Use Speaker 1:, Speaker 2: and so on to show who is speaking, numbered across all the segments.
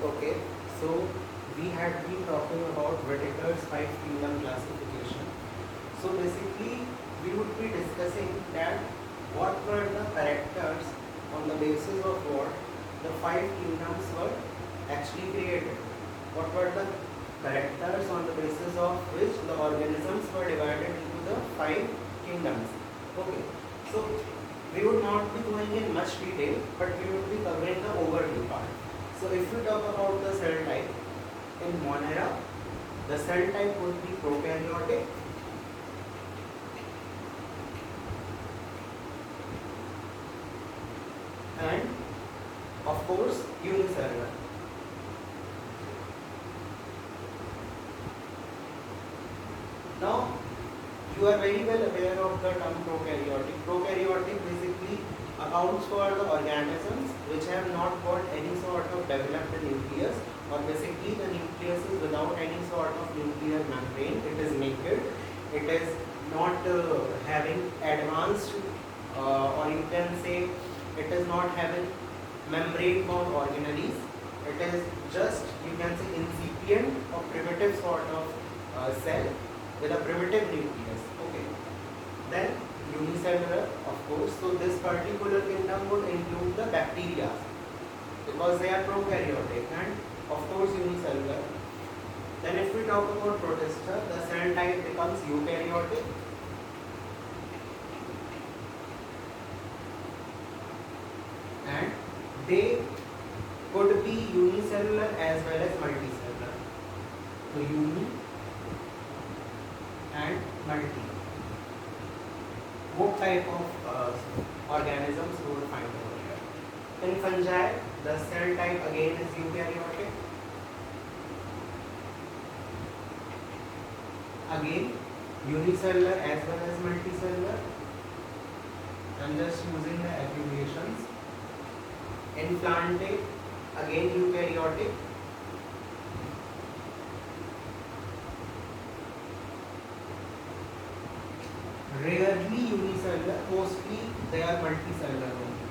Speaker 1: Okay, so we had been talking about Whitaker's five kingdom classification. So basically, we would be discussing that what were the characters on the basis of what the five kingdoms were actually created. What were the characters on the basis of which the organisms were divided into the five kingdoms. Okay, so we would not be going in much detail, but we would be covering the overview part. So if we talk about the cell type in Monera, the cell type would be prokaryotic, and of course unicellular. Now you are very well aware of the term prokaryotic. Prokaryotic basically accounts for the organisms which have not got any sort of developed nucleus, or basically the nucleus is without any sort of nuclear membrane. It is naked. It is not having advanced, or you can say it is not having membrane bound organelles. It is just, you can say, incipient or primitive sort of cell with a primitive nucleus. Okay. Then unicellular, of course. So this particular kingdom would include the bacteria because they are prokaryotic, and of course unicellular. Then if we talk about protista, the cell type becomes eukaryotic. And they could be unicellular as well as multicellular. So uni and multi. What type of organisms we will find over here? In fungi, the cell type again is eukaryotic. Again, unicellular as well as multicellular. I'm just using the abbreviations. In Plantae, again eukaryotic. Rarely unicellular, mostly they are multicellular only.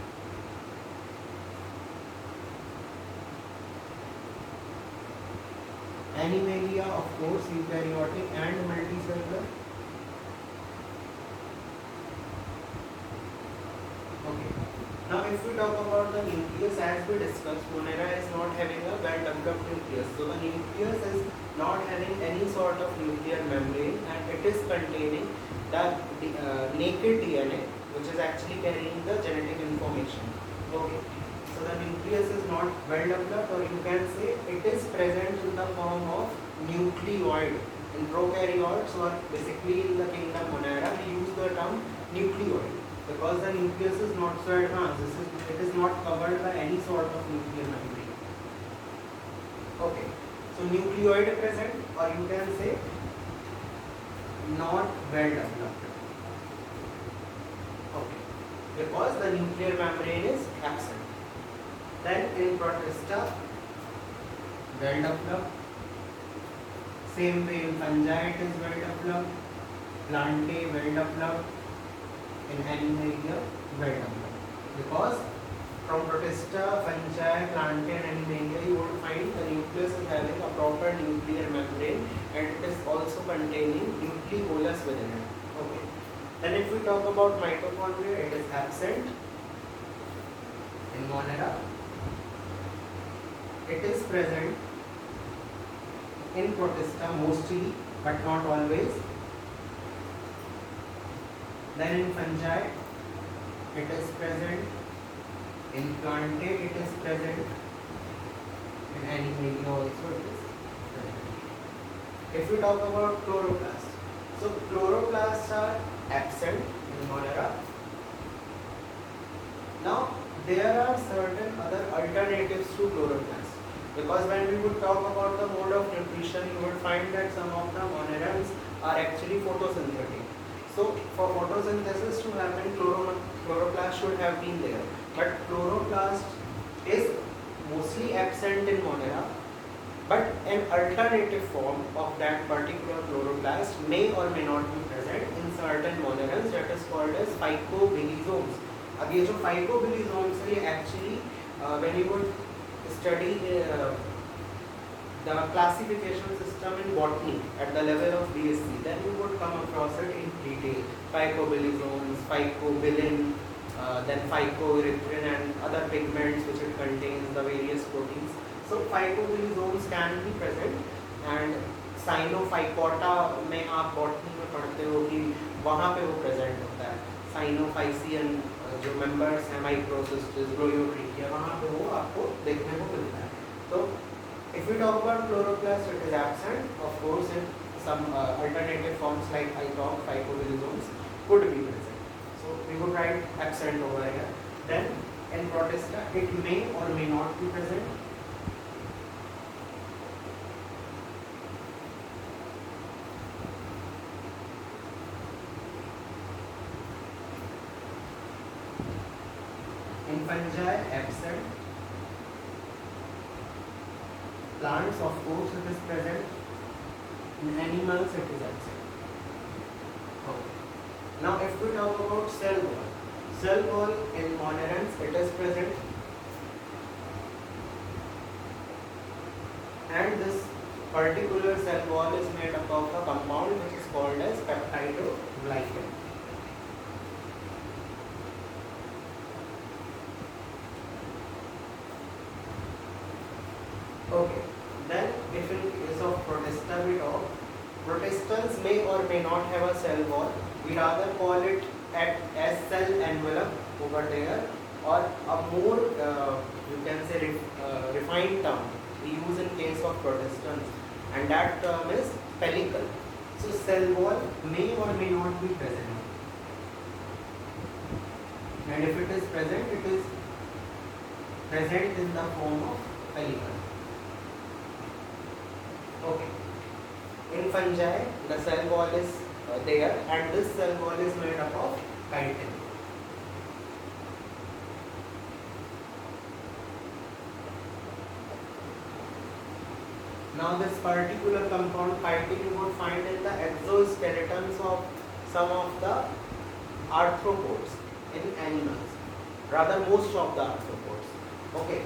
Speaker 1: Animalia, of course, eukaryotic and multicellular. Okay. Now, if we talk about the nucleus, as we discussed, Monera is not having a well-developed nucleus. So, the nucleus is not having any sort of nuclear membrane, and it is containing the naked DNA, which is actually carrying the genetic information. Okay. So, the nucleus is not well-developed, or you can say it is present in the form of nucleoid. In prokaryotes, or basically in the kingdom Monera, we use the term nucleoid, because the nucleus is not so advanced. It is not covered by any sort of nuclear membrane. Okay, so nucleoid present, or you can say not well developed. Okay, because the nuclear membrane is absent. Then in Protista, well developed. Same way in fungi it is well developed. Plantae well developed. In Animalia, well developed. Because from Protista, fungi, Plantae and Animalia, you would find the nucleus is having a proper nuclear membrane, and it is also containing nucleolus within it. Okay. Then if we talk about mitochondria, it is absent in Monera. It is present in Protista mostly, but not always. Then in fungi, it is present. In Plantae, it is present. In Animalia also it is present. If we talk about chloroplasts, so chloroplasts are absent in Monera. Now, there are certain other alternatives to chloroplasts, because when we would talk about the mode of nutrition, you would find that some of the monerans are actually photosynthetic. So, for photosynthesis to happen, chloroplast should have been there. But chloroplast is mostly absent in Monera. But an alternative form of that particular chloroplast may or may not be present in certain monerans, that is called as phycobilisomes. अब ये जो phycobilisomes है, ये actually when you would study the classification system in botany at the level of BSc, then you would come across it in detail. Phycobilizones, phycobilin, then phycoerythrin and other pigments which it contains, the various proteins. So phycobilizones can be present, and साइनोफाइकोटा में आप botany में पढ़ते हो कि वहाँ पे वो present होता है. साइनोफाइसियन जो मेंबर्स हैं माइक्रोसिस्टिस ब्रोयोट्रिकिया, वहाँ पे वो आपको देखने को मिलता है. तो if we talk about chloroplast, it is absent. Of course, in some alternative forms like I talk, phycobilizones could be present. So we would write absent over here. Then in Protista, it may or may not be present. In fungi, absent. Plants, of course, it is present. In animals, it is absent. Okay. Now, if we talk about cell wall in monerans, it is present. And this particular cell wall is made up of a compound which is called as peptidoglycan. Okay, then if in case of Protista we talk, Protistans may or may not have a cell wall. We rather call it as cell envelope over there, or a more you can say refined term we use in case of Protistants, and that term is pellicle. So cell wall may or may not be present, and if it is present, it is present in the form of pellicle. Okay. In fungi, the cell wall is there, and this cell wall is made up of chitin. Now, this particular compound chitin you would find in the exoskeletons of some of the arthropods in animals, rather most of the arthropods. Okay.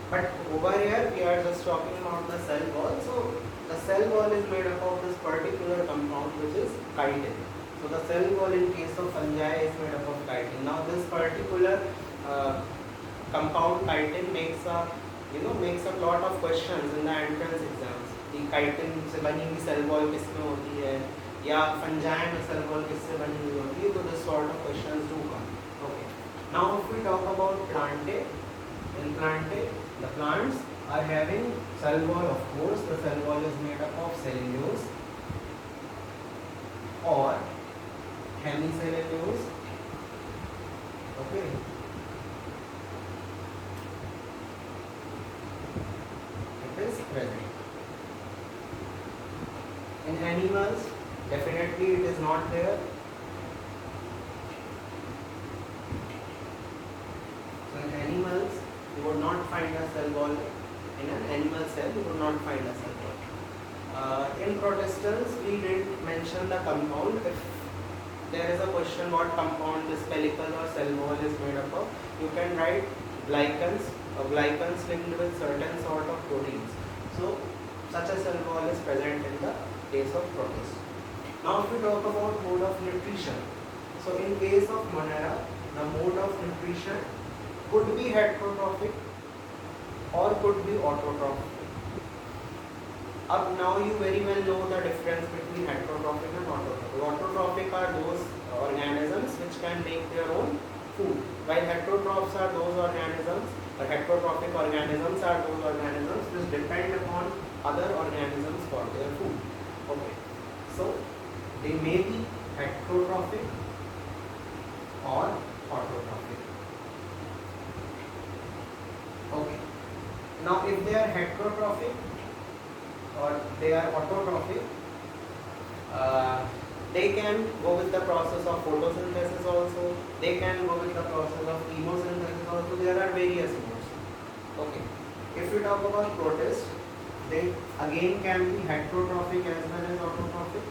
Speaker 1: But over here we are just talking about the cell wall. So the cell wall is made up of this particular compound which is chitin. So the cell wall in case of fungi is made up of chitin. Now this particular compound chitin makes a lot of questions in the entrance exams. The chitin से बनी हुई cell wall किसमें होती है, या fungi में cell wall किससे बनी हुई होती है. तो this sort of questions do come. Okay. Now if we talk about Plantae, in Plantae, the plants are having cell wall. Of course, the cell wall is made up of cellulose or hemicellulose. Okay. It is present. In animals, definitely it is not there. So in animals, you would not find a cell wall. In an animal cell, you would not find a cell wall. In Protistans, we didn't mention the compound. If there is a question what compound this pellicle or cell wall is made up of, you can write glycans, glycans linked with certain sort of proteins. So such a cell wall is present in the case of Protist. Now if we talk about mode of nutrition, so in case of Monera, the mode of nutrition could be heterotrophic or could be autotrophic. Up now you very well know the difference between heterotrophic and autotrophic. Autotrophic are those organisms which can make their own food, while heterotrophs are those organisms, or heterotrophic organisms are those organisms which depend upon other organisms for their food. Okay, so they may be heterotrophic or autotrophic. Okay. Now, if they are heterotrophic or they are autotrophic, they can go with the process of photosynthesis also. They can go with the process of chemosynthesis also. There are various modes. Okay. If we talk about protists, they again can be heterotrophic as well as autotrophic.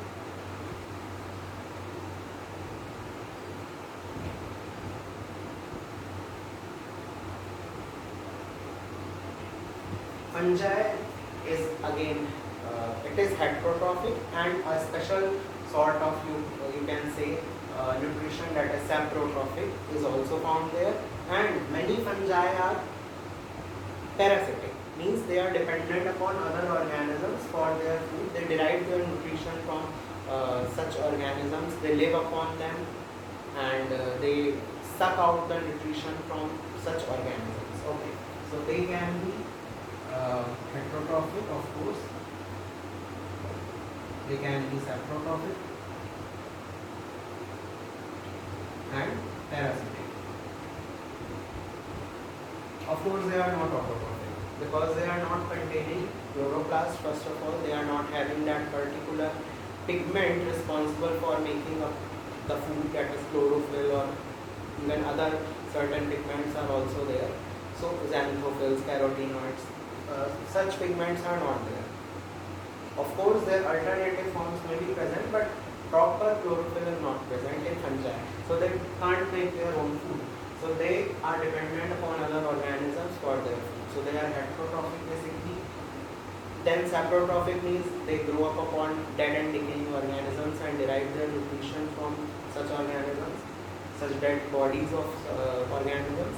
Speaker 1: Fungi is again it is heterotrophic, and a special sort of you can say nutrition that is saprotrophic is also found there. And many fungi are parasitic, means they are dependent upon other organisms for their food. They derive their nutrition from such organisms, they live upon them, and they suck out the nutrition from such organisms. Okay, so they can be heterotrophic, of course, they can be saprotrophic and parasitic. Of course, they are not autotrophic because they are not containing chloroplast. First of all, they are not having that particular pigment responsible for making up the food, that is chlorophyll, or even other certain pigments are also there. So xanthophylls, carotenoids, such pigments are not there. Of course, their alternative forms may be present, but proper chlorophyll is not present in fungi. So they can't make their own food. So they are dependent upon other organisms for their food. So they are heterotrophic basically. Then saprotrophic means they grow up upon dead and decaying organisms and derive their nutrition from such organisms, such dead bodies of organisms.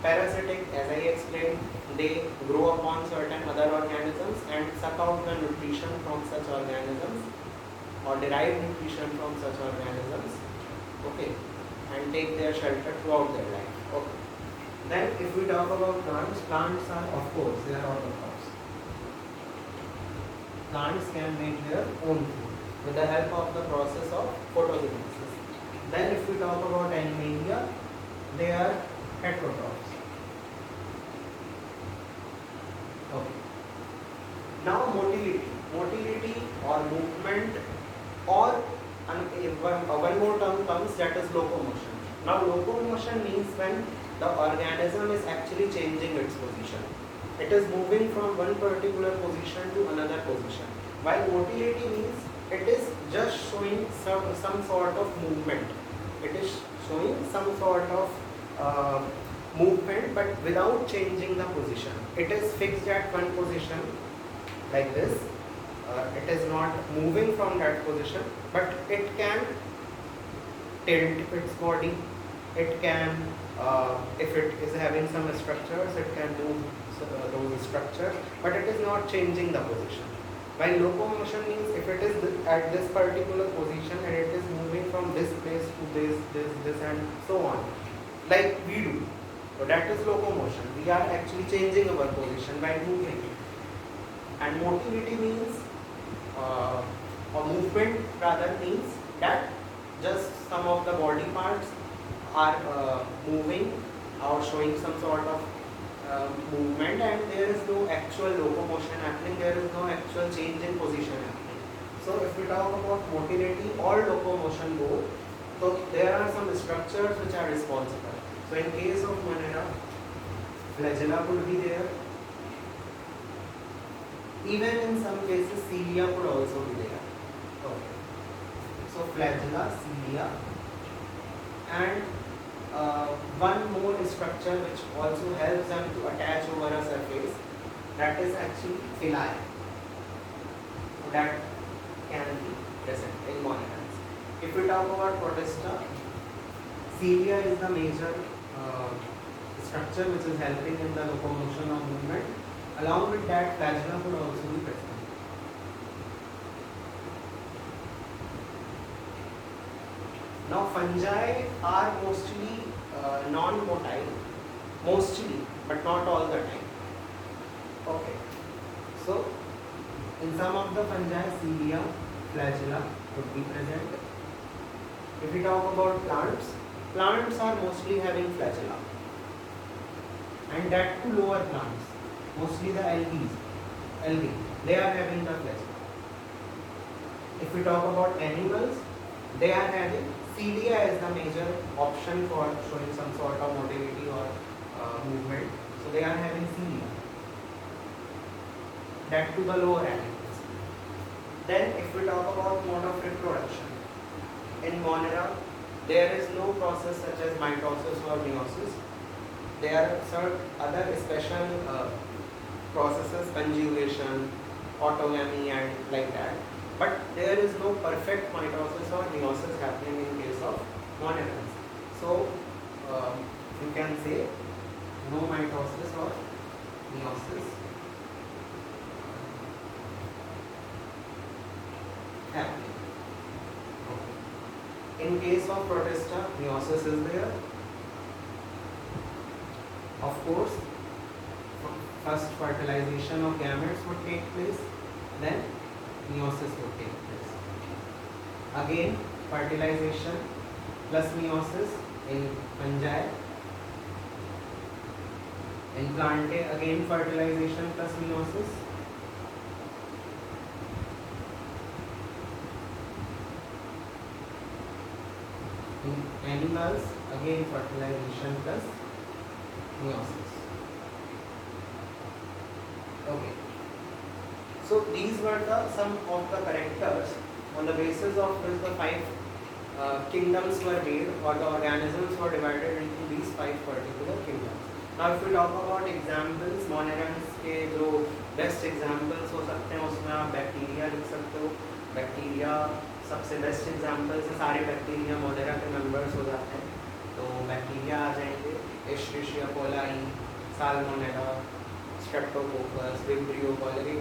Speaker 1: Parasitic, as I explained, they grow upon certain other organisms and suck out the nutrition from such organisms or derive nutrition from such organisms. Okay, and take their shelter throughout their life. Okay. Then if we talk about plants, plants are, of course, they are autotrophs. Plants can make their own food with the help of the process of photosynthesis. Then if we talk about animalia, they are heterotrophs. Okay. Now motility. Motility or movement, or one more term comes, that is locomotion. Now locomotion means when the organism is actually changing its position. It is moving from one particular position to another position. While motility means it is just showing some sort of movement. It is showing some sort of movement, but without changing the position. It is fixed at one position like this. It is not moving from that position, but it can tilt its body. It can, if it is having some structures, it can move those structures, but it is not changing the position. While locomotion means if it is at this particular position and it is moving from this place to this and so on, like we do. So that is locomotion. We are actually changing our position by moving. And motility means, or movement rather, means that just some of the body parts are moving or showing some sort of movement, and there is no actual locomotion happening, there is no actual change in position happening. So if we talk about motility or locomotion both, so there are some structures which are responsible. So in case of Monera, flagella could be there. Even in some cases, cilia could also be there. Okay. So flagella, cilia, and one more structure which also helps them to attach over a surface, that is actually villi. That can be present in monotrans. If we talk about Protista, cilia is the major structure which is helping in the locomotion of movement. Along with that, flagella could also be present. Now fungi are mostly non-motile, mostly, but not all the time. Okay. So in some of the fungi, cilia, flagella could be present. If we talk about plants, plants are mostly having flagella, and that too lower plants, mostly the algae, they are having the flagella. If we talk about animals, they are having cilia as the major option for showing some sort of motility or movement. So they are having cilia. That to the lower animals. Then if we talk about mode of reproduction, in Monera, there is no process such as mitosis or meiosis. There are certain other special processes, conjugation, autogamy and like that. But there is no perfect mitosis or meiosis happening in case of monerans. So you can say no mitosis or meiosis happening. Okay. In case of Protista, meiosis is there. Of course, first fertilization of gametes would take place, then meiosis would take place. Again, fertilization plus meiosis in fungi. In Plantae, again fertilization plus meiosis. In animals, again fertilization plus meiosis. Okay. So these were some of the characters on the basis of which the five kingdoms were made, or the organisms were divided into these five particular kingdoms. Now if we talk about examples, monerans के जो best examples हो सकते हैं उसमें आप bacteria लिख सकते हो. बैक्टीरिया सबसे बेस्ट एग्जाम्पल्स है, सारे बैक्टीरिया मोनेरा के मेंबर्स हो जाते हैं. तो बैक्टीरिया आ जाएंगे, Escherichia coli, salmonella, streptococcus, Vibrio cholerae,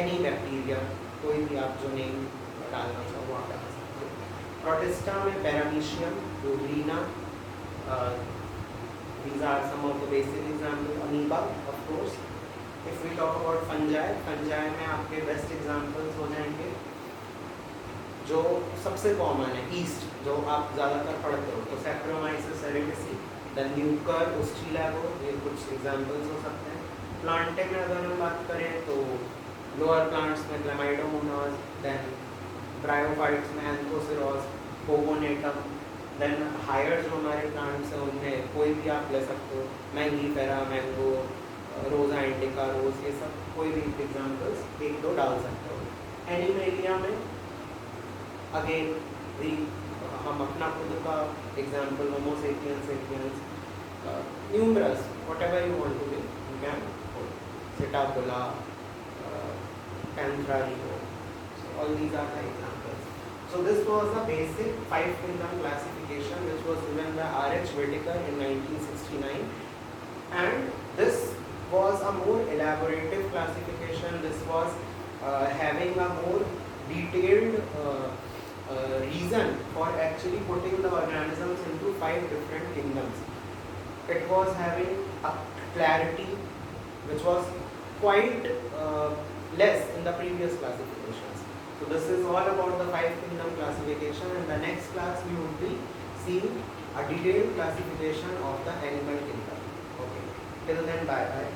Speaker 1: any bacteria, कोई भी आप जो नेम डालना चाहो वो आप डाल सकते हो. प्रोटिस्टा में paramecium, ब्यूग्रीना, these are some of the basic examples. Amoeba, of course. If we talk about fungi, fungi में आपके बेस्ट एग्जाम्पल्स हो जाएंगे जो सबसे कॉमन है, ईस्ट, जो आप ज़्यादातर पढ़ते हो, तो सैक्रोमाइसिस सेरेटिसी, देन न्यूकर, ओस्ट्रीलैगो, ये कुछ एग्जाम्पल्स हो सकते हैं. प्लांटे में अगर हम बात करें तो लोअर प्लांट्स में क्लेमाइडोमोनास, देन ब्रायोफाइट्स में एंथोसिरोस, पोगोनेटम, देन हायर जो हमारे प्लांट्स हैं उनमें कोई भी आप ले सकते हो, मैंगीफेरा, मैंगो, रोज़ा इंडिका, रोज, ये सब कोई भी एग्जाम्पल्स एक दो डाल सकते हो. एनिमेलिया में अगेन हम अपना खुद का example, Homo sapiens, sapiens, numerous, whatever you want to be, you can, सिटाबुला, पैंथ्रारियो, so all these are the examples. So this was the basic five kingdom classification which was given by R.H. Whitaker in 1969, and this was a more elaborative classification. This was having a more detailed reason for actually putting the organisms into five different kingdoms. It was having a clarity which was quite less in the previous classifications. So this is all about the five kingdom classification. In the next class we would be seeing a detailed classification of the animal kingdom. Okay. Till then, bye bye.